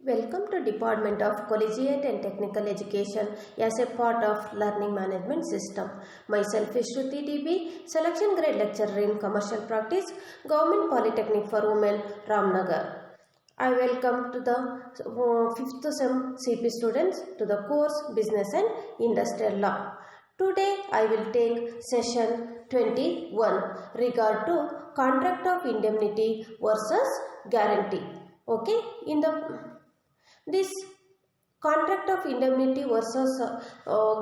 Welcome to Department of Collegiate and Technical Education as a part of Learning Management System. Myself is Shruti DB, Selection Grade Lecturer in Commercial Practice, Government Polytechnic for Women, Ramnagar. I welcome to the 5th SEM CP students to the course Business and Industrial Law. Today I will take session 21 regard to contract of indemnity versus guarantee. Okay, this contract of indemnity versus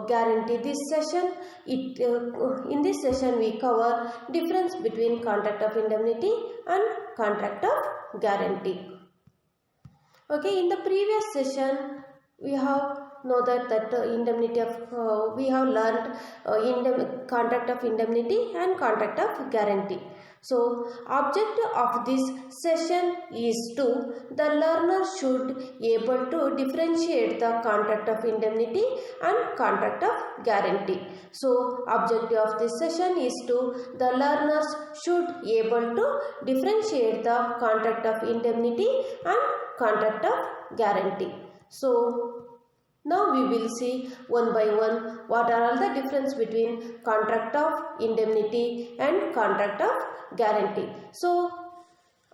guarantee, in this session we cover difference between contract of indemnity and contract of guarantee. Okay, in the previous session we have know that indemnity of we have learned contract of indemnity and contract of guarantee. So objective of this session is the learner should able to differentiate the contract of indemnity and contract of guarantee. So objective of this session is the learners should able to differentiate the contract of indemnity and contract of guarantee. So now we will see one by one what are all the difference between contract of indemnity and contract of guarantee. So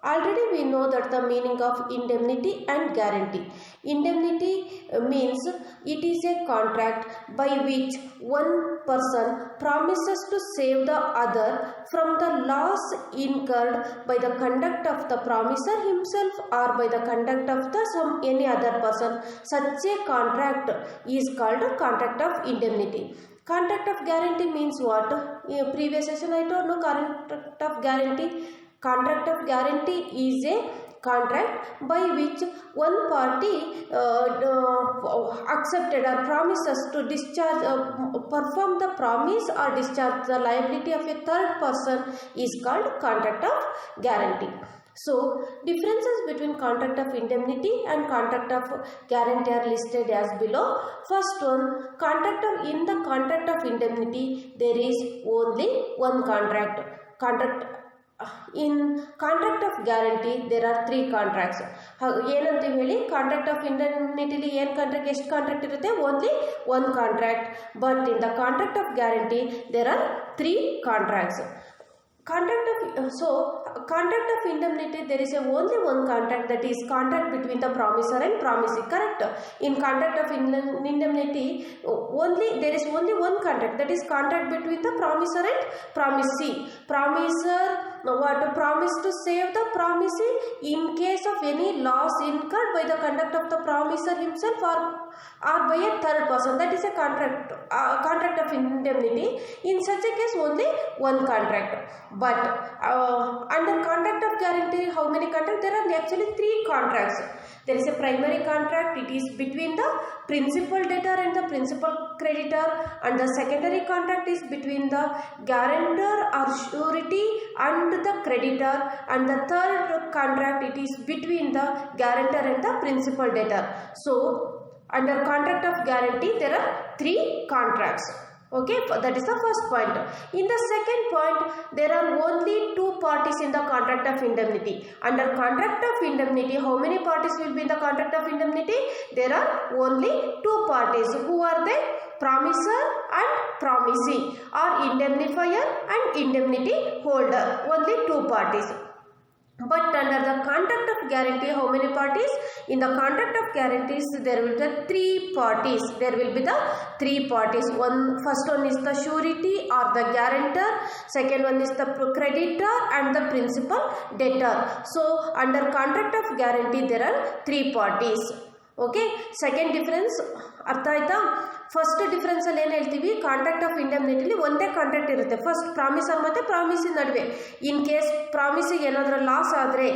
already we know that the meaning of indemnity and guarantee. Indemnity means it is a contract by which one person promises to save the other from the loss incurred by the conduct of the promiser himself or by the conduct of any other person. Such a contract is called a contract of indemnity. Contract of guarantee means what? In previous session I told no contract of guarantee. Contract of guarantee is a contract by which one party accepted or promises to discharge, perform the promise or discharge the liability of a third person is called contract of guarantee. So, differences between contract of indemnity and contract of guarantee are listed as below. First one, in the contract of indemnity, there is only one contract. In contract of guarantee, there are three contracts. ಏನಂತ ಹೇಳಿ contract of ಇಂಡೆಮ್ನಿಟಿಲಿ ಏನು contract ಎಷ್ಟು contract ಇರುತ್ತೆ only one contract but in the contract of guarantee there are three contracts. Contract of indemnity, there is only one contract, that is contract between the promisor and promisee. Correct? In contract of indemnity, there is only one contract, that is contract between the promisor and promisee. Promisor promise to save the promisee in case of any loss incurred by the conduct of the promisor himself or by a third person. That is a contract of indemnity. In such a case, only one contract. But under contract of guarantee, how many contracts? There are actually three contracts. There is a primary contract, it is between the principal debtor and the principal creditor, and the secondary contract is between the guarantor or surety and the creditor, and the third contract, it is between the guarantor and the principal debtor. So under contract of guarantee, there are three contracts. Okay, that is the first point. In the second point, there are only two parties in the contract of indemnity. Under contract of indemnity, how many parties will be in the contract of indemnity? There are only two parties. Who are they? Promisor and promisee, or indemnifier and indemnity holder. Only two parties. But under the contract of guarantee, how many parties? In the contract of guarantees, there will be three parties. There will be the three parties. First one is the surety or the guarantor. Second one is the creditor and the principal debtor. So under contract of guarantee, there are three parties. Okay, second difference ಅರ್ಥ ಆಯ್ತಾ? First difference ಅಲ್ಲಿ ಏನು ಹೇಳ್ತೀವಿ, contract of ಇಂಡೆಮ್ನಿಟಿಲಿ ಒಂದೇ contract ಇರುತ್ತೆ. First ಪ್ರಾಮಿಸರ್ ಮತ್ತು ಪ್ರಾಮಿಸಿ ನಡುವೆ. In case ಪ್ರಾಮಿಸಿಗೆ ಏನಾದರೂ ಲಾಸ್ ಆದರೆ,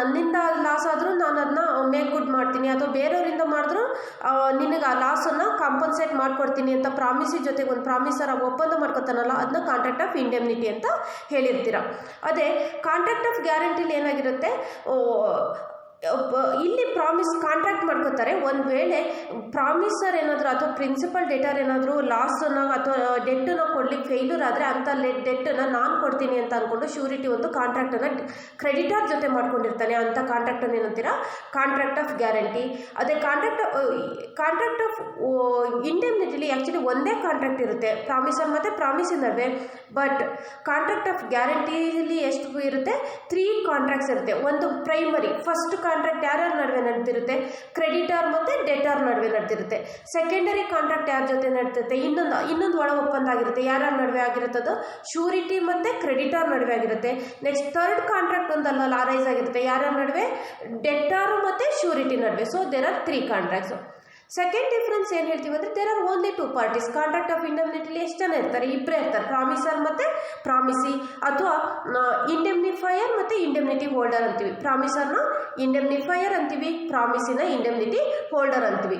ನನ್ನಿಂದ ಲಾಸ್ ಆದರೂ ನಾನು ಅದನ್ನ ಮೇಕ್ ಗುಡ್ ಮಾಡ್ತೀನಿ, ಅಥವಾ ಬೇರೆಯವರಿಂದ ಮಾಡಿದ್ರು ನಿನಗೆ ಆ ಲಾಸನ್ನು ಕಾಂಪನ್ಸೇಟ್ ಮಾಡ್ಕೊಡ್ತೀನಿ ಅಂತ ಪ್ರಾಮಿಸಿ ಜೊತೆಗೆ ಒಂದು ಪ್ರಾಮಿಸರ್ ಒಪ್ಪಂದ ಮಾಡ್ಕೊತಾನಲ್ಲ, ಅದನ್ನ ಕಾಂಟ್ರಾಕ್ಟ್ ಆಫ್ ಇಂಡೆಮ್ನಿಟಿ ಅಂತ ಹೇಳಿರ್ತೀರ. ಅದೇ ಕಾಂಟ್ರಾಕ್ಟ್ ಆಫ್ ಗ್ಯಾರಂಟಿಲಿ ಏನಾಗಿರುತ್ತೆ, ಇಲ್ಲಿ ಪ್ರಾಮಿಸ್ ಕಾಂಟ್ರಾಕ್ಟ್ ಮಾಡ್ಕೋತಾರೆ. ಒಂದು ವೇಳೆ ಪ್ರಾಮಿಸರ್ ಏನಾದರೂ ಅಥವಾ ಪ್ರಿನ್ಸಿಪಲ್ ಡೆಟರ್ ಏನಾದರೂ ಲಾಸನ್ನು ಅಥವಾ ಡೆಟ್ಟನ್ನು ಕೊಡ್ಲಿಕ್ಕೆ ಫೇಲ್ಯೂರ್ ಆದರೆ ಅಂಥ ಡೆಟ್ಟನ್ನು ನಾನು ಕೊಡ್ತೀನಿ ಅಂತ ಅಂದ್ಕೊಂಡು ಶ್ಯೂರಿಟಿ ಒಂದು ಕಾಂಟ್ರಾಕ್ಟನ್ನು ಕ್ರೆಡಿಟರ್ ಜೊತೆ ಮಾಡ್ಕೊಂಡಿರ್ತಾನೆ. ಅಂಥ ಕಾಂಟ್ರಾಕ್ಟನ್ನು ಏನಂತೀರಾ? Contract of guarantee. ಅದೇ ಕಾಂಟ್ರಾಕ್ಟ್ ಆಫ್ ಇಂಡೆಮ್ನಿಟಿಲಿ ಆ್ಯಕ್ಚುಲಿ ಒಂದೇ ಕಾಂಟ್ರಾಕ್ಟ್ ಇರುತ್ತೆ ಪ್ರಾಮಿಸರ್ ಮತ್ತು ಪ್ರಾಮಿಸಿನ ನಡುವೆ. ಬಟ್ ಕಾಂಟ್ರಾಕ್ಟ್ ಆಫ್ ಗ್ಯಾರಂಟಿಲಿ ಎಷ್ಟು ಇರುತ್ತೆ? 3 ಕಾಂಟ್ರಾಕ್ಟ್ಸ್ ಇರುತ್ತೆ. ಒಂದು ಪ್ರೈಮರಿ, ಫಸ್ಟ್ ಕಾಂಟ್ರಾಕ್ಟ್ ಯಾರ್ಯಾರ ನಡುವೆ ನಡೆದಿರುತ್ತೆ? ಕ್ರೆಡಿಟರ್ ಮತ್ತು ಡೆಟರ್ ನಡುವೆ ನಡೆದಿರುತ್ತೆ. ಸೆಕೆಂಡರಿ ಕಾಂಟ್ರಾಕ್ಟ್ ಯಾರ ಜೊತೆ ನಡೆದಿರುತ್ತೆ? ಇನ್ನೊಂದು ಒಳ ಒಪ್ಪಂದ ಆಗಿರುತ್ತೆ. ಯಾರ್ಯಾರ ನಡುವೆ ಆಗಿರುತ್ತೆ? ಅದು ಶ್ಯೂರಿಟಿ ಮತ್ತು ಕ್ರೆಡಿಟರ್ ನಡುವೆ ಆಗಿರುತ್ತೆ. ನೆಕ್ಸ್ಟ್ ಥರ್ಡ್ ಕಾಂಟ್ರಾಕ್ಟ್ ಒಂದಲ್ಲ ಅರೈಸ್ ಆಗಿರುತ್ತೆ. ಯಾರ್ಯಾರ ನಡುವೆ? ಡೆಟರ್ ಮತ್ತು ಶ್ಯೂರಿಟಿ ನಡುವೆ. So there are 3 contracts. Second difference ಏನು ಹೇಳ್ತೀವಿ ಅಂದರೆ there are only 2 parties. Contract of ಇಂಡೆಮ್ನಿಟಿಲಿ ಎಷ್ಟು ಜನ ಇರ್ತಾರೆ? ಇಬ್ಬರೇ ಇರ್ತಾರೆ, ಪ್ರಾಮಿಸರ್ ಮತ್ತು ಪ್ರಾಮಿಸಿ, ಅಥವಾ ಇಂಡೆಮ್ನಿಫೈಯರ್ ಮತ್ತು ಇಂಡೆಮ್ನಿಟಿ ಹೋಲ್ಡರ್ ಅಂತೀವಿ. ಪ್ರಾಮಿಸರ್ನ ಇಂಡೆಮ್ನಿಫೈಯರ್ ಅಂತೀವಿ, ಪ್ರಾಮಿಸಿನ ಇಂಡೆಮ್ನಿಟಿ ಹೋಲ್ಡರ್ ಅಂತೀವಿ.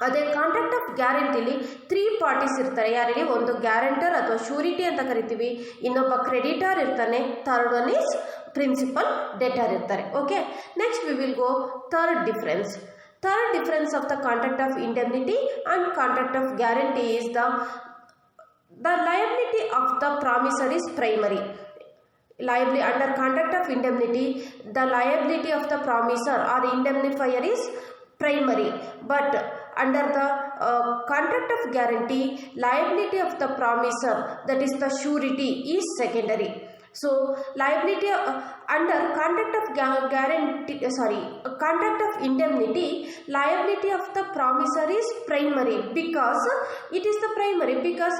ಅದೇ ಕಾಂಟ್ರಾಕ್ಟ್ ಆಫ್ ಗ್ಯಾರಂಟಿಲಿ 3 ಪಾರ್ಟೀಸ್ ಇರ್ತಾರೆ. ಯಾರಿಗೆ? ಒಂದು ಗ್ಯಾರಂಟರ್ ಅಥವಾ ಶ್ಯೂರಿಟಿ ಅಂತ ಕರಿತೀವಿ, ಇನ್ನೊಬ್ಬ ಕ್ರೆಡಿಟರ್ ಇರ್ತಾನೆ, third one is principal debtor ಇರ್ತಾರೆ. Okay, next we will go third difference. Third difference of the contract of indemnity and contract of guarantee is the liability of the promisor is primary. Under contract of indemnity, the liability of the promisor or indemnifier is primary. But under the contract of guarantee, liability of the promisor, that is the surety, is secondary. So liability under contract of contract of indemnity, liability of the promisor is primary because it is the primary because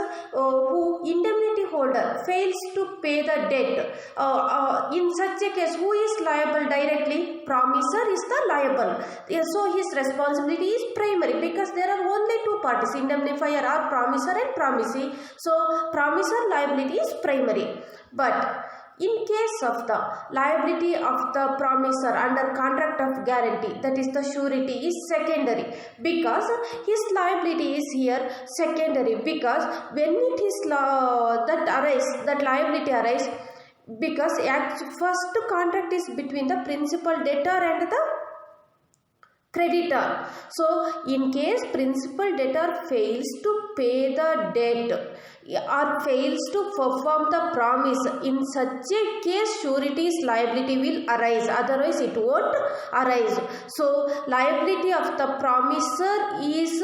who indemnity holder fails to pay the debt, in such a case who is liable directly? Promisor is the liable. So his responsibility is primary because there are only 2 parties, indemnifier or promisor and promisee. So promisor liability is primary. But in case of the liability of the promisor under contract of guarantee, that is the surety, is secondary because his liability is here secondary because when it is that liability arise because first contract is between the principal debtor and the creditor. So in case principal debtor fails to pay the debt or fails to perform the promise, in such a case surety's liability will arise, otherwise it won't arise. So liability of the promisor is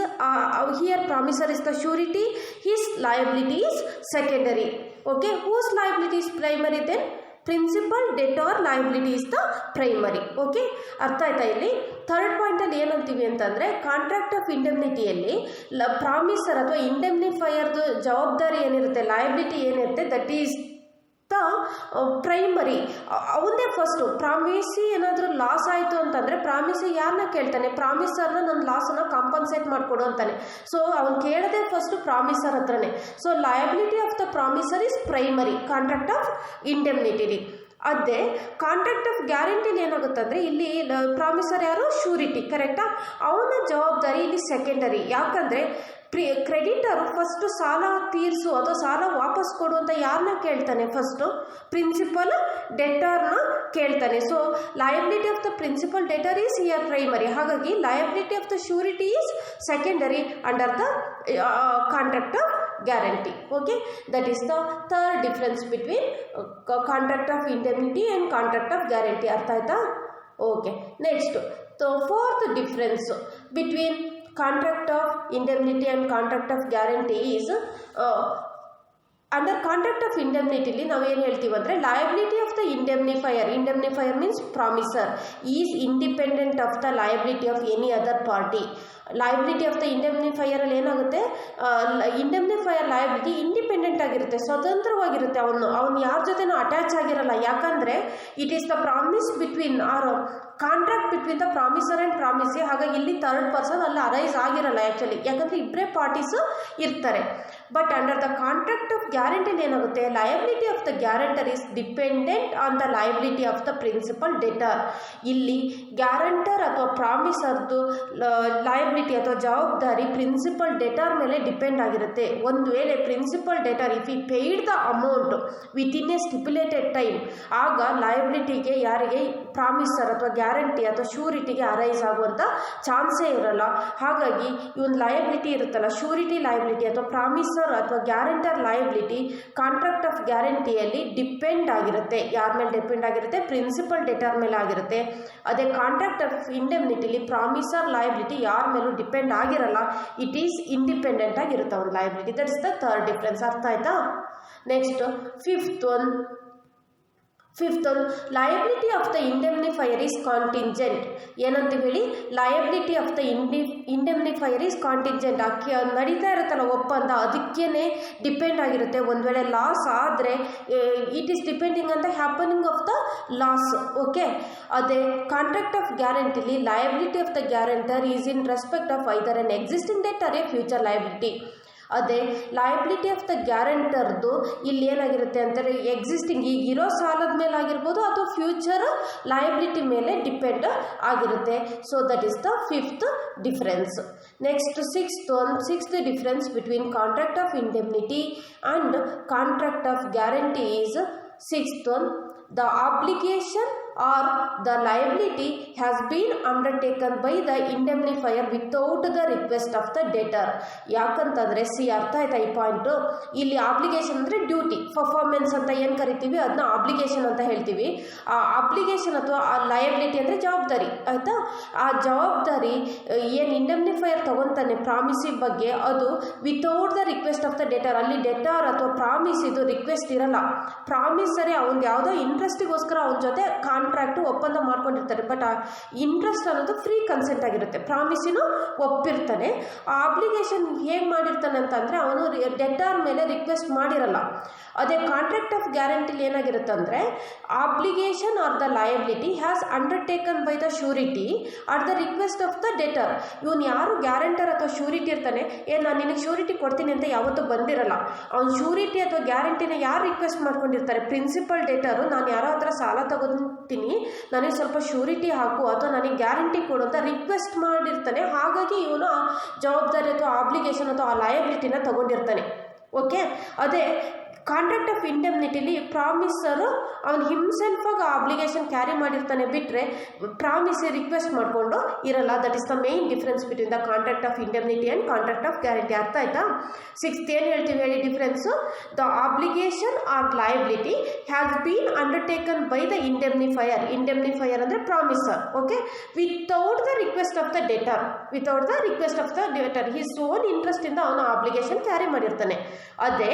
here promisor is the surety, his liability is secondary. Okay, whose liability is primary then? Principal debtor liability is the primary. Okay, ಅರ್ಥ ಆಯ್ತಾ? ಇಲ್ಲಿ third ಪಾಯಿಂಟಲ್ಲಿ ಏನಂತೀವಿ ಅಂತಂದರೆ contract of ಇಂಡೆಮ್ನಿಟಿಯಲ್ಲಿ ಪ್ರಾಮಿಸರ್ ಅಥವಾ ಇಂಡೆಮ್ನಿಫೈಯರ್ದು ಜವಾಬ್ದಾರಿ ಏನಿರುತ್ತೆ, liability ಏನಿರುತ್ತೆ, that is the primary. ಅವನದೇ ಫಸ್ಟು. ಪ್ರಾಮಿಸಿ ಏನಾದರೂ ಲಾಸ್ ಆಯಿತು ಅಂತಂದರೆ ಪ್ರಾಮಿಸಿ ಯಾರನ್ನ ಕೇಳ್ತಾನೆ? ಪ್ರಾಮಿಸರ್ನ ನನ್ನ ಲಾಸನ್ನು ಕಾಂಪನ್ಸೇಟ್ ಮಾಡಿಕೊಡು ಅಂತಾನೆ. ಸೊ ಅವ್ನು ಕೇಳದೆ ಫಸ್ಟು ಪ್ರಾಮಿಸರ್ ಹತ್ರನೇ. So liability of the promisor is primary contract of ಇಂಡೆಮ್ನಿಟಿಲಿ. ಅದೇ ಕಾಂಟ್ರಾಕ್ಟ್ ಆಫ್ ಗ್ಯಾರಂಟಿಲಿ ಏನಾಗುತ್ತಂದರೆ ಇಲ್ಲಿ ಪ್ರಾಮಿಸರ್ ಯಾರು? ಶ್ಯೂರಿಟಿ, ಕರೆಕ್ಟಾ? ಅವನ ಜವಾಬ್ದಾರಿ ಇಲ್ಲಿ ಸೆಕೆಂಡರಿ. ಯಾಕಂದರೆ ಕ್ರೆಡಿಟರು ಫಸ್ಟು ಸಾಲ ತೀರಿಸು ಅಥವಾ ಸಾಲ ವಾಪಸ್ ಕೊಡು ಅಂತ ಯಾರನ್ನ ಕೇಳ್ತಾನೆ? ಫಸ್ಟು ಪ್ರಿನ್ಸಿಪಲ್ ಡೆಟರ್ನ ಕೇಳ್ತಾನೆ. So liability of the principal debtor is here primary. ಹಾಗಾಗಿ liability of the surety is secondary under the contract of guarantee. Okay, that is the third difference between contract of indemnity and contract of guarantee. Artha aita? Okay, next the fourth difference between contract of indemnity and contract of guarantee is under contract of ಇಂಡೆಮ್ನಿಟಿಲಿ ನಾವು ಏನು ಹೇಳ್ತೀವಿ ಅಂದರೆ liability of the indemnifier means promisor is independent of the liability of any other party. Liability of the ಇಂಡೆಮ್ನಿಫೈಯರಲ್ಲಿ ಏನಾಗುತ್ತೆ, indemnifier liability independent ಆಗಿರುತ್ತೆ, ಸ್ವತಂತ್ರವಾಗಿರುತ್ತೆ. ಅವನು ಯಾರ ಜೊತೆನೂ ಅಟ್ಯಾಚ್ ಆಗಿರಲ್ಲ. ಯಾಕಂದರೆ it is the promise between or contract between the promisor and promisee. ಹಾಗಾಗಿ ಇಲ್ಲಿ ಥರ್ಡ್ ಪರ್ಸನ್ ಅಲ್ಲಿ ಅರೈಸ್ ಆಗಿರಲ್ಲ ಆ್ಯಕ್ಚುಲಿ, ಯಾಕಂದರೆ ಇಬ್ಬರೇ ಪಾರ್ಟೀಸು ಇರ್ತಾರೆ. But under the contract of ಗ್ಯಾರಂಟಿಲಿ ಏನಾಗುತ್ತೆ, liability of the guarantor is dependent on the liability of the principal debtor. ಇಲ್ಲಿ ಗ್ಯಾರಂಟರ್ ಅಥವಾ ಪ್ರಾಮಿಸರ್ದು ಲಯಬಿಲಿಟಿ ಅಥವಾ ಜವಾಬ್ದಾರಿ ಪ್ರಿನ್ಸಿಪಲ್ ಡೆಟರ್ ಮೇಲೆ ಡಿಪೆಂಡ್ ಆಗಿರುತ್ತೆ. ಒಂದು ವೇಳೆ ಪ್ರಿನ್ಸಿಪಲ್ ಡೆಟರ್ ಇಫ್ ಈ paid the amount with in a stipulated time, ಆಗ ಲಯಬಿಲಿಟಿಗೆ ಯಾರಿಗೆ ಪ್ರಾಮಿಸರ್ ಅಥವಾ ಗ್ಯಾರಂಟಿ ಅಥವಾ ಶ್ಯೂರಿಟಿಗೆ ಅರೈಸ್ ಆಗುವಂಥ ಚಾನ್ಸೇ ಇರಲ್ಲ. ಹಾಗಾಗಿ ಇವನ್ ಲಯಬಿಲಿಟಿ ಇರುತ್ತಲ್ಲ, ಶ್ಯೂರಿಟಿ ಲಯಬಿಲಿಟಿ ಅಥವಾ ಪ್ರಾಮಿಸರ್ ಅಥವಾ ಗ್ಯಾರಂಟರ್ ಲಯಬಿಲಿಟಿ ಕಾಂಟ್ರಾಕ್ಟ್ ಆಫ್ ಗ್ಯಾರಂಟಿಯಲ್ಲಿ ಡಿಪೆಂಡ್ ಆಗಿರುತ್ತೆ. ಯಾರ ಮೇಲೆ ಡಿಪೆಂಡ್ ಆಗಿರುತ್ತೆ? ಪ್ರಿನ್ಸಿಪಲ್ ಡೆಟರ್ ಮೇಲೆ ಆಗಿರುತ್ತೆ. ಅದೇ ಕಾಂಟ್ರಾಕ್ಟ್ ಆಫ್ ಇಂಡೆಮ್ನಿಟಿಲಿ ಪ್ರಾಮಿಸರ್ ಲಯಬಿಲಿಟಿ ಯಾರ ಮೇಲೂ ಡಿಪೆಂಡ್ ಆಗಿರಲ್ಲ, ಇಟ್ ಈಸ್ ಇಂಡಿಪೆಂಡೆಂಟ್ ಆಗಿರುತ್ತೆ ಅವ್ರ liability. That is the third difference. ಅರ್ಥ ಆಯ್ತಾ? Next fifth one, liability of the ಇಂಡೆಮ್ನಿಫೈಯರ್ is contingent. ಏನಂತ ಹೇಳಿ? Liability of the ಇಂಡೆಮ್ನಿಫೈಯರ್ is contingent. ನಡೀತಾ ಇರುತ್ತಲ್ಲ ಒಪ್ಪಂದ, ಅದಕ್ಕೇನೆ ಡಿಪೆಂಡ್ ಆಗಿರುತ್ತೆ. ಒಂದು ವೇಳೆ ಲಾಸ್ ಆದರೆ it is depending on the happening of the loss. Okay. ಅದೇ ಕಾಂಟ್ರಾಕ್ಟ್ ಆಫ್ ಗ್ಯಾರಂಟಿಲಿ liability of the guarantor is in respect of either an existing debt or a future liability. ಅದೇ ಲಯಬಿಲಿಟಿ ಆಫ್ ದ ಗ್ಯಾರಂಟರ್ದು ಇಲ್ಲಿ ಏನಾಗಿರುತ್ತೆ ಅಂದರೆ existing ಈಗಿರೋ ಸಾಲದ ಮೇಲೆ ಆಗಿರ್ಬೋದು ಅಥವಾ ಫ್ಯೂಚರ್ ಲಯಬಿಲಿಟಿ ಮೇಲೆ ಡಿಪೆಂಡ್ ಆಗಿರುತ್ತೆ. So that is the fifth difference. Next sixth difference between contract of indemnity and contract of guarantee is sixth one, the obligation or the liability has been undertaken by the indemnifier without the request of the debtor. ಯಾಕಂತಂದರೆ ಅರ್ಥ ಆಯ್ತಾ ಈ point? ಇಲ್ಲಿ obligation ಅಂದರೆ duty, performance ಅಂತ ಏನು ಕರಿತೀವಿ ಅದನ್ನ ಆಬ್ಲಿಗೇಷನ್ ಅಂತ ಹೇಳ್ತೀವಿ. ಆ ಆಬ್ಲಿಗೇಷನ್ ಅಥವಾ ಆ ಲಯಬಿಲಿಟಿ ಅಂದರೆ ಜವಾಬ್ದಾರಿ. ಆಯಿತಾ? ಆ ಜವಾಬ್ದಾರಿ ಏನು ಇಂಡೆಮ್ನಿಫೈಯರ್ ತಗೊತಾನೆ ಪ್ರಾಮಿಸಿ ಬಗ್ಗೆ, ಅದು without the request of the deter. ಅಲ್ಲಿ ಡೆಟರ್ ಅಥವಾ ಪ್ರಾಮಿಸ್ ಇದು ರಿಕ್ವೆಸ್ಟ್ ಇರಲ್ಲ. ಪ್ರಾಮಿಸರಿ ಅವ್ನು ಯಾವುದೋ ಇಂಟ್ರೆಸ್ಟಿಗೋಸ್ಕರ ಅವನ ಜೊತೆ ಕಾಂಟ್ರಾಕ್ಟು ಒಪ್ಪಂದ ಮಾಡ್ಕೊಂಡಿರ್ತಾರೆ. ಬಟ್ ಆ ಇಂಟ್ರೆಸ್ಟ್ ಅನ್ನೋದು ಫ್ರೀ ಕನ್ಸೆಂಟ್ ಆಗಿರುತ್ತೆ. ಪ್ರಾಮಿಸಿನೂ ಒಪ್ಪಿರ್ತಾನೆ. ಆ ಆಬ್ಲಿಗೇಷನ್ ಹೇಗೆ ಮಾಡಿರ್ತಾನೆ ಅಂತಂದರೆ ಅವನು ಡೆಟರ್ ಮೇಲೆ ರಿಕ್ವೆಸ್ಟ್ ಮಾಡಿರಲ್ಲ. ಅದೇ ಕಾಂಟ್ರಾಕ್ಟ್ ಆಫ್ ಗ್ಯಾರಂಟಿಲಿ ಏನಾಗಿರುತ್ತೆ ಅಂದರೆ obligation are the liability has undertaken by the surety are the request of the deter. ಇವನು ಯಾರು ಗ್ಯಾರಂಟರ್ ಅಥವಾ ಶ್ಯೂರಿಟಿ ಇರ್ತಾನೆ, ನಾನು ನಿನಗೆ ಶ್ಯೂರಿಟಿ ಕೊಡ್ತೀನಿ ಅಂತ ಯಾವತ್ತೂ ಬಂದಿರಲ್ಲ. ಅವ್ನು ಶ್ಯೂರಿಟಿ ಅಥವಾ ಗ್ಯಾರಂಟಿನ ಯಾರು ರಿಕ್ವೆಸ್ಟ್ ಮಾಡ್ಕೊಂಡಿರ್ತಾರೆ? ಪ್ರಿನ್ಸಿಪಲ್ ಡೆಟರು, ನಾನು ಯಾರೋ ಹತ್ರ ಸಾಲ ತಗೊತೀನಿ, ನನಗೆ ಸ್ವಲ್ಪ ಶ್ಯೂರಿಟಿ ಹಾಕು ಅಥವಾ ನನಗೆ ಗ್ಯಾರಂಟಿ ಕೊಡು ಅಂತ ರಿಕ್ವೆಸ್ಟ್ ಮಾಡಿರ್ತಾನೆ. ಹಾಗಾಗಿ ಇವನು ಆ ಜವಾಬ್ದಾರಿ ಅಥವಾ ಆಬ್ಲಿಗೇಷನ್ ಅಥವಾ ಆ ಲಯಬಿಲಿಟಿನ ತಗೊಂಡಿರ್ತಾನೆ. ಓಕೆ. ಅದೇ ಕಾಂಟ್ರಾಕ್ಟ್ ಆಫ್ ಇಂಡೆಮ್ನಿಟಿಲಿ ಪ್ರಾಮಿಸರು ಅವನು ಹಿಮ್ಸೆಲ್ಫಾಗಿ ಆಬ್ಲಿಗೇಷನ್ ಕ್ಯಾರಿ ಮಾಡಿರ್ತಾನೆ, ಬಿಟ್ಟರೆ ಪ್ರಾಮಿಸಿ ರಿಕ್ವೆಸ್ಟ್ ಮಾಡಿಕೊಂಡು ಇರಲ್ಲ. That is the main difference between the contract of indemnity and contract of guarantee. ಅರ್ಥ ಆಯ್ತಾ? ಸಿಕ್ಸ್ತ್ ಏನು ಹೇಳ್ತೀವಿ ಹೇಳಿ difference? The obligation or liability has been undertaken by the indemnifier. Indemnifier ಅಂದರೆ promisor. Okay. Without the request of the debtor. Without the request of the debtor his own ಇಂಟ್ರೆಸ್ಟಿಂದ ಅವನು obligation carry ಮಾಡಿರ್ತಾನೆ. ಅದೇ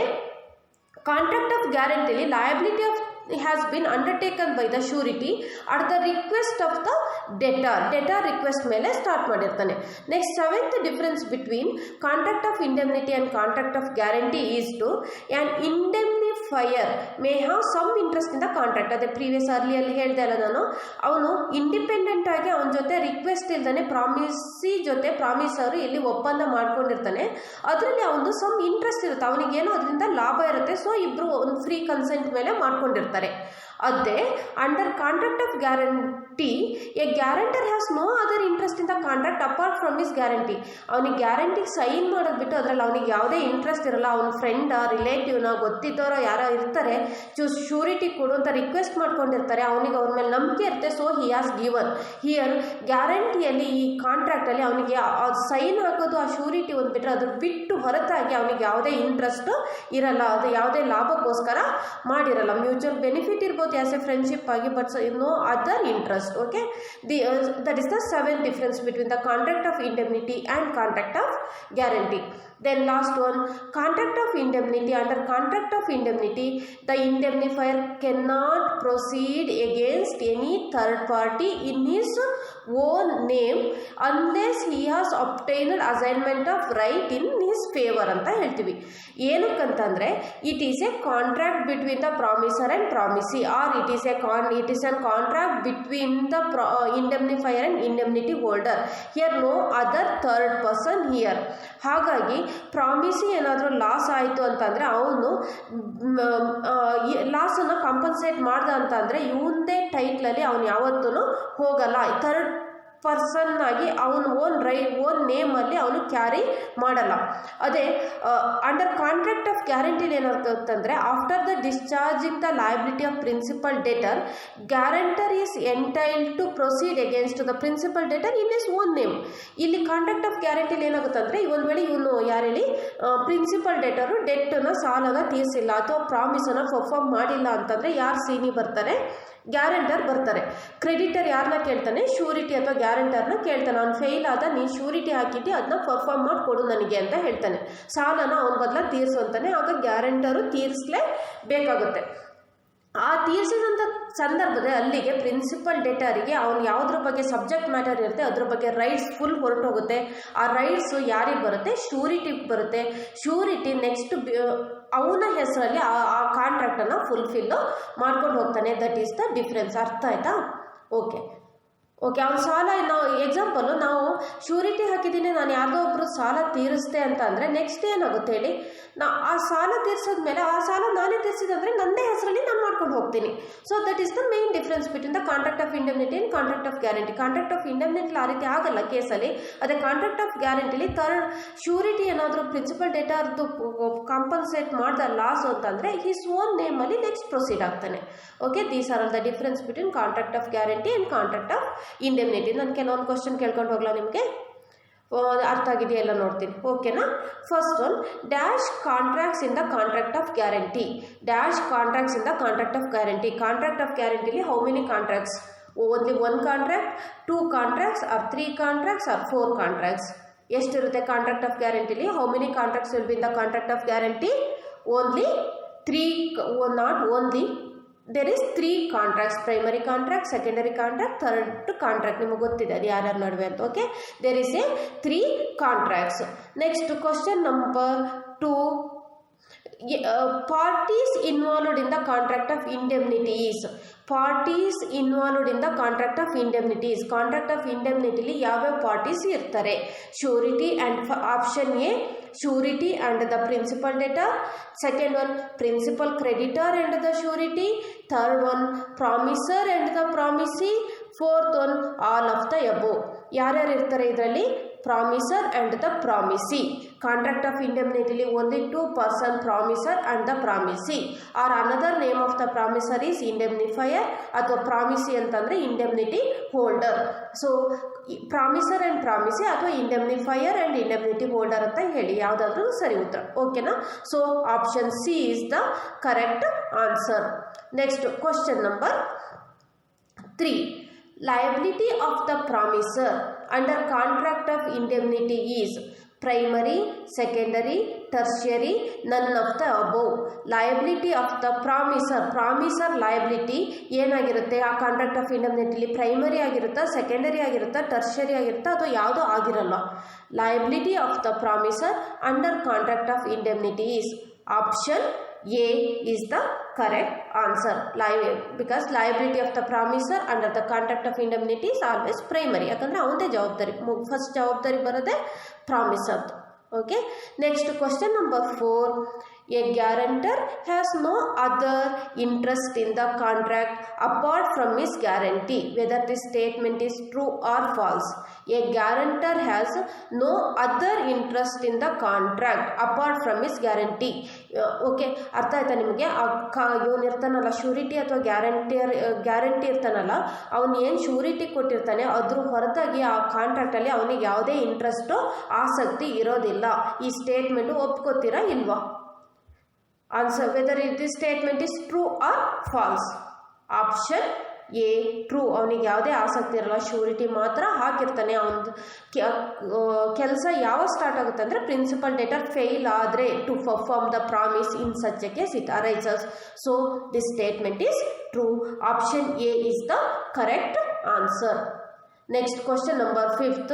contract of ಗ್ಯಾರಂಟಿಲಿ liability of has been undertaken by the surety at the request of the debtor request ಮೇಲೆ start ಮಾಡಿರ್ತಾನೆ. Next seventh difference between contract of indemnity and contract of guarantee is two an indemnifier may have some interest in the contract. ಅದೇ previous ಅರ್ಲಿಯಲ್ಲಿ ಹೇಳ್ದೆ ಅಲ್ಲ ನಾನು, ಅವನು independent ಆಗಿ ಅವನ ಜೊತೆ ರಿಕ್ವೆಸ್ಟ್ ಇಲ್ದಾನೆ ಪ್ರಾಮಿಸರು ಇಲ್ಲಿ ಒಪ್ಪಂದ ಮಾಡ್ಕೊಂಡಿರ್ತಾನೆ. ಅದರಲ್ಲಿ ಅವನು ಸಮ್ ಇಂಟ್ರೆಸ್ಟ್ ಇರುತ್ತೆ, ಅವನಿಗೇನೋ ಅದರಿಂದ ಲಾಭ ಇರುತ್ತೆ. ಸೊ ಇಬ್ಬರು ಒಂದು ಫ್ರೀ ಕನ್ಸೆಂಟ್ ಮೇಲೆ ಮಾಡ್ಕೊಂಡಿರ್ತಾರೆ. ಅದೇ under contract of guarantee a guarantor has no other interest in the contract apart from his guarantee. ಅವನಿಗೆ ಗ್ಯಾರಂಟಿಗೆ ಸೈನ್ ಮಾಡೋದು ಬಿಟ್ಟು ಅದರಲ್ಲಿ ಅವನಿಗೆ ಯಾವುದೇ ಇಂಟ್ರೆಸ್ಟ್ ಇರಲ್ಲ. ಅವನ ಫ್ರೆಂಡ, ರಿಲೇಟಿವ್ನ, ಗೊತ್ತಿದ್ದವರೋ ಯಾರೋ ಇರ್ತಾರೆ, ಶ್ಯೂರಿಟಿ ಕೊಡು ಅಂತ ರಿಕ್ವೆಸ್ಟ್ ಮಾಡ್ಕೊಂಡಿರ್ತಾರೆ. ಅವನಿಗೆ ಅವ್ರ ಮೇಲೆ ನಂಬಿಕೆ ಇರುತ್ತೆ. So he has given. Here ಗ್ಯಾರಂಟಿಯಲ್ಲಿ ಈ ಕಾಂಟ್ರಾಕ್ಟಲ್ಲಿ ಅವನಿಗೆ ಸೈನ್ ಹಾಕೋದು ಆ ಶ್ಯೂರಿಟಿ ಒಂದು ಬಿಟ್ಟರೆ ಅದು ಬಿಟ್ಟು ಹೊರತಾಗಿ ಅವನಿಗೆ ಯಾವುದೇ ಇಂಟ್ರೆಸ್ಟ್ ಇರಲ್ಲ. ಅದು ಯಾವುದೇ ಲಾಭಕ್ಕೋಸ್ಕರ ಮಾಡಿರಲ್ಲ. ಮ್ಯೂಚುವಲ್ ಬೆನಿಫಿಟ್ ಇರ್ಬೋದು ಆಸ್ ಎ ಫ್ರೆಂಡ್ಶಿಪ್ ಆಗಿ, but no other interest. Okay. That is the seventh difference between the contract of indemnity and contract of guarantee. Then last one, contract of indemnity. Under contract of indemnity, the indemnifier cannot proceed against any third party in his own name unless he has obtained assignment of right in his favor ಅಂತ ಹೇಳ್ತೀವಿ. ಏನಕ್ಕಂತಂದರೆ it is a contract between the promisor and promisee, or or it is an contract between the indemnifier and indemnity holder. Here no other third person here. ಹಾಗಾಗಿ ಪ್ರಾಮಿಸಿ ಏನಾದರೂ loss ಆಯಿತು ಅಂತಂದರೆ ಅವನು ಲಾಸನ್ನು compensate ಮಾಡ್ದ ಅಂತಂದರೆ ಇವಂದೇ ಟೈಟ್ಲಲ್ಲಿ ಅವನು ಯಾವತ್ತೂ ಹೋಗಲ್ಲ. ಥರ್ಡ್ ಪರ್ಸನ್ ಆಗಿ ಅವನು ಓನ್ ನೇಮಲ್ಲಿ ಅವನು ಕ್ಯಾರಿ ಮಾಡಲ್ಲ. ಅದೇ ಅಂಡರ್ ಕಾಂಟ್ರಾಕ್ಟ್ ಆಫ್ ಗ್ಯಾರಂಟಿಲಿ ಏನಾಗ್ತಂದರೆ after the discharging the liability of principal debtor, guarantor is entitled to proceed against the principal debtor in his own name. ಇಲ್ಲಿ ಕಾಂಟ್ರಾಕ್ಟ್ ಆಫ್ ಗ್ಯಾರಂಟಿಲಿ ಏನಾಗುತ್ತಂದರೆ ಒಂದು ವೇಳೆ ಇವನು ಯಾರೇಳಿ ಪ್ರಿನ್ಸಿಪಲ್ ಡೆಟರು ಡೆಟ್ಟನ್ನು ಸಾಲನ ತೀರಿಸಿಲ್ಲ ಅಥವಾ ಪ್ರಾಮಿಸನ್ನು ಪರ್ಫಾರ್ಮ್ ಮಾಡಿಲ್ಲ ಅಂತಂದರೆ ಯಾರು ಸೀನಿ ಬರ್ತಾರೆ? ಗ್ಯಾರಂಟರ್ ಬರ್ತಾರೆ. ಕ್ರೆಡಿಟರ್ ಯಾರನ್ನ ಕೇಳ್ತಾನೆ? ಶ್ಯೂರಿಟಿ ಅಥವಾ ಗ್ಯಾರಂಟರ್ನ ಕೇಳ್ತಾನೆ. ಅವ್ನು ಫೇಲ್ ಆದ, ನೀನು ಶ್ಯೂರಿಟಿ ಹಾಕಿದ್ದೆ ಅದನ್ನ ಪರ್ಫಾರ್ಮ್ ಮಾಡಿ ಕೊಡು ನನಗೆ ಅಂತ ಹೇಳ್ತಾನೆ. ಸಾಲನ ಅವನ ಬದಲ ತೀರಿಸು ಅಂತಾನೆ. ಆಗ ಗ್ಯಾರಂಟರು ತೀರಿಸಲೇಬೇಕಾಗುತ್ತೆ. ಆ ತೀರಿಸಿದಂಥ ಸಂದರ್ಭದಲ್ಲಿ ಅಲ್ಲಿಗೆ ಪ್ರಿನ್ಸಿಪಲ್ ಡೆಟರಿಗೆ ಅವನು ಯಾವುದ್ರ ಬಗ್ಗೆ ಸಬ್ಜೆಕ್ಟ್ ಮ್ಯಾಟರ್ ಇರುತ್ತೆ ಅದ್ರ ಬಗ್ಗೆ ರೈಟ್ಸ್ ಫುಲ್ ಹೊರಟೋಗುತ್ತೆ. ಆ ರೈಟ್ಸು ಯಾರಿಗೆ ಬರುತ್ತೆ? ಶ್ಯೂರಿಟಿಗೆ ಬರುತ್ತೆ. ಶ್ಯೂರಿಟಿ ನೆಕ್ಸ್ಟ್ ಅವನ ಹೆಸರಲ್ಲಿ ಆ ಕಾಂಟ್ರಾಕ್ಟನ್ನು ಫುಲ್ಫಿಲ್ಲು ಮಾಡ್ಕೊಂಡು ಹೋಗ್ತಾನೆ. That is the difference. ಅರ್ಥ ಆಯ್ತಾ? ಓಕೆ, ಅವ್ನ ಸಾಲ ನಾವು ಎಕ್ಸಾಂಪಲು ನಾವು ಶ್ಯೂರಿಟಿ ಹಾಕಿದ್ದೀನಿ, ನಾನು ಯಾರ್ದೋ ಒಬ್ಬರು ಸಾಲ ತೀರಿಸ್ದೆ ಅಂತ ಅಂದರೆ ನೆಕ್ಸ್ಟ್ ಏನಾಗುತ್ತೆ ಹೇಳಿ? ಆ ಸಾಲ ತೀರಿಸಿದ್ಮೇಲೆ ಆ ಸಾಲ ನಾನೇ ತೀರಿಸಿದಂದರೆ ನನ್ನದೇ ಹೆಸರಲ್ಲಿ ನಾನು ಮಾಡ್ಕೊಂಡು ಹೋಗ್ತೀನಿ. So that is the main difference between the contract of indemnity and contract of guarantee. Contract of indemnity ಆ ರೀತಿ ಆಗಲ್ಲ ಕೇಸಲ್ಲಿ. ಅದೇ ಕಾಂಟ್ರಾಕ್ಟ್ ಆಫ್ ಗ್ಯಾರಂಟಿಲಿ ಥರ್ಡ್ ಶ್ಯೂರಿಟಿ ಏನಾದರೂ ಪ್ರಿನ್ಸಿಪಲ್ ಡೇಟಾರ್ದು ಕಾಂಪನ್ಸೇಟ್ ಮಾಡಿದ ಲಾಸ್ ಅಂತಂದರೆ ಹಿಸ್ ಓನ್ ನೇಮಲ್ಲಿ ನೆಕ್ಸ್ಟ್ ಪ್ರೊಸೀಡ್ ಆಗ್ತಾನೆ. Okay, these are all the difference between contract of guarantee and contract of indemnity. ನಾನು ಕೆಲವೊಂದು ಕ್ವಶನ್ ಕೇಳ್ಕೊಂಡು ಹೋಗ್ಲಾ? ನಿಮಗೆ ಅರ್ಥ ಆಗಿದೆಯಲ್ಲ ನೋಡ್ತೀನಿ. ಓಕೆನಾ? First one, dash contracts in the contract of guarantee. Dash contracts in the contract of guarantee. Contract of ಗ್ಯಾರಂಟಿಲಿ how many contracts? Only one contract, 2 contracts or 3 contracts or 4 contracts? ಎಷ್ಟಿರುತ್ತೆ ಕಾಂಟ್ರಾಕ್ಟ್ ಆಫ್ ಗ್ಯಾರಂಟಿಲಿ? How many contracts will be in the contract of guarantee? Only 3, not only. There is 3 contracts: primary contract, secondary contract, third contract. ನಿಮಗೆ ಗೊತ್ತಿದೆ ಅದು ಯಾರ್ಯಾರ ನಡುವೆ ಅಂತ. Okay, there is a 3 contracts. Next question number 2. Parties involved in the contract of indemnities. Parties involved in the contract of indemnities. Contract of ಇಂಡೆಮ್ನಿಟಿಲಿ ಯಾವ್ಯಾವ parties ಇರ್ತಾರೆ? Surety and option A, surety and the principal debtor. Second one, principal creditor and the surety. Third one, promisor and the promisee. Fourth one, all of the above. ಯಾರ್ಯಾರು ಇರ್ತಾರೆ ಇದರಲ್ಲಿ? Promisor and the promisee. Contract of ಇಂಡೆಮ್ನಿಟಿಲಿ only 2 person, promisor and the promisee. Or another name of the promisor is indemnifier ಅಥವಾ promisee ಅಂತಂದರೆ indemnity holder. So promisor and promisee ಅಥವಾ indemnifier and indemnity holder ಅಂತ ಹೇಳಿ, ಯಾವುದಾದ್ರೂ ಸರಿ ಉತ್ತರ. ಓಕೆನಾ? So option C is the correct answer. Next question number 3. Liability of the promisor under contract of indemnity is primary, secondary, tertiary, none of the above. Liability of the promisor liability ಏನಾಗಿರುತ್ತೆ ಆ contract of ಇಂಡೆಮ್ನಿಟಿಲಿ? Primary ಆಗಿರುತ್ತಾ, secondary ಆಗಿರುತ್ತಾ, tertiary ಆಗಿರುತ್ತಾ ಅಥವಾ ಯಾವುದೂ ಆಗಿರಲ್ಲ? Liability of the promisor under contract of indemnity is option A is the correct answer. Because liability of the promisor under the contract of indemnity is always primary. ಯಾಕಂದರೆ ಅವನದೇ ಜವಾಬ್ದಾರಿ, first ಜವಾಬ್ದಾರಿ ಬರೋದೇ ಪ್ರಾಮಿಸರ್. Okay, next question number 4. A guarantor has no other interest in the contract apart from his guarantee, whether this statement is true or false. A guarantor has no other interest in the contract apart from his guarantee. Okay, ಅರ್ಥ ಆಯ್ತಾ ನಿಮಗೆ? ಇವನು ಇರ್ತಾನಲ್ಲ surety ಅಥವಾ guarantee ಇರ್ತಾನಲ್ಲ, ಅವನು ಏನು surety ಕೊಟ್ಟಿರ್ತಾನೆ ಅದ್ರ ಹೊರತಾಗಿ ಆ ಕಾಂಟ್ರಾಕ್ಟಲ್ಲಿ ಅವನಿಗೆ ಯಾವುದೇ ಇಂಟ್ರೆಸ್ಟು ಆಸಕ್ತಿ ಇರೋದಿಲ್ಲ. ಈ ಸ್ಟೇಟ್ಮೆಂಟು ಒಪ್ಕೋತೀರಾ ಇಲ್ವಾ? Answer, weather this statement is true or false. Option A true. ಅವನಿಗೆ ಯಾವುದೇ ಆಸಕ್ತಿ ಇರಲ್ಲ, ಶ್ಯೂರಿಟಿ ಮಾತ್ರ ಹಾಕಿರ್ತಾನೆ. ಅವನದು ಕೆಲಸ ಯಾವಾಗ ಸ್ಟಾರ್ಟ್ ಆಗುತ್ತೆ ಅಂದರೆ ಪ್ರಿನ್ಸಿಪಲ್ ಡೇಟರ್ ಫೇಲ್ ಆದರೆ to perform the promise in such a case it arises. So this statement is true. Option A is the correct answer. Next question number 5th.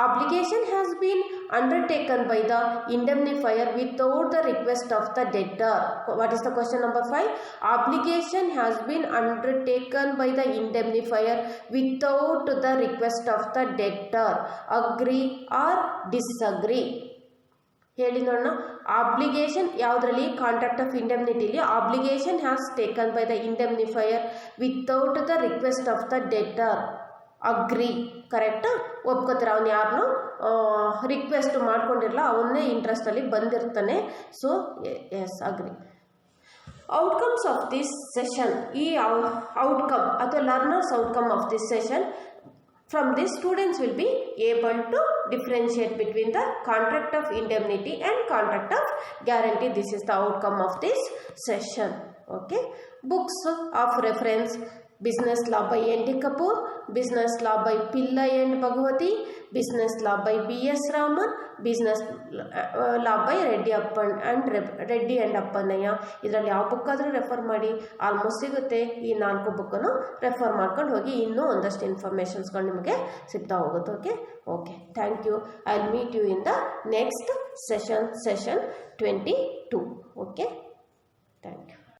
Obligation has been undertaken by the indemnifier without the request of the debtor. What is the question number 5? Obligation has been undertaken by the indemnifier without the request of the debtor. Agree or disagree? ಹೇಳಿ ನೋಡೋಣ. Obligation ಯಾವುದರಲ್ಲಿ? Contract of ಇಂಡೆಮ್ನಿಟಿಲಿ obligation has taken by the indemnifier without the request of the debtor. Agree. ಕರೆಕ್ಟಾ? ಒಪ್ಕೋತಾರೆ. ಅವನು ಯಾರನ್ನೂ request ಮಾಡ್ಕೊಂಡಿರಲ್ಲ, ಅವನ್ನೇ ಇಂಟ್ರೆಸ್ಟಲ್ಲಿ ಬಂದಿರ್ತಾನೆ. So yes, agree. Outcomes of this session. ಈ ಔಟ್ಕಮ್ ಅಥವಾ learners outcome of this session, from this students will be able to differentiate between the contract of indemnity and contract of guarantee. This is the outcome of this session. Okay. Books of reference: Business Law by N.D. Kapoor, Business Law by Pillai and Bhagwati, Business Law by B.S. Raman, Business Law by Reddy and Appanaya. ಇದರಲ್ಲಿ ಯಾವ book ಆದರೂ refer ಮಾಡಿ, almost ಸಿಗುತ್ತೆ. ಈ 4 ಬುಕ್ಕನ್ನು refer ಮಾಡ್ಕೊಂಡು ಹೋಗಿ, ಇನ್ನೂ ಒಂದಷ್ಟು ಇನ್ಫಾರ್ಮೇಷನ್ಸ್ಗಳು ನಿಮಗೆ ಸಿಗ್ತಾ ಹೋಗುತ್ತೆ. Okay okay, thank you. I will meet you in the next session 22. Okay, thank you.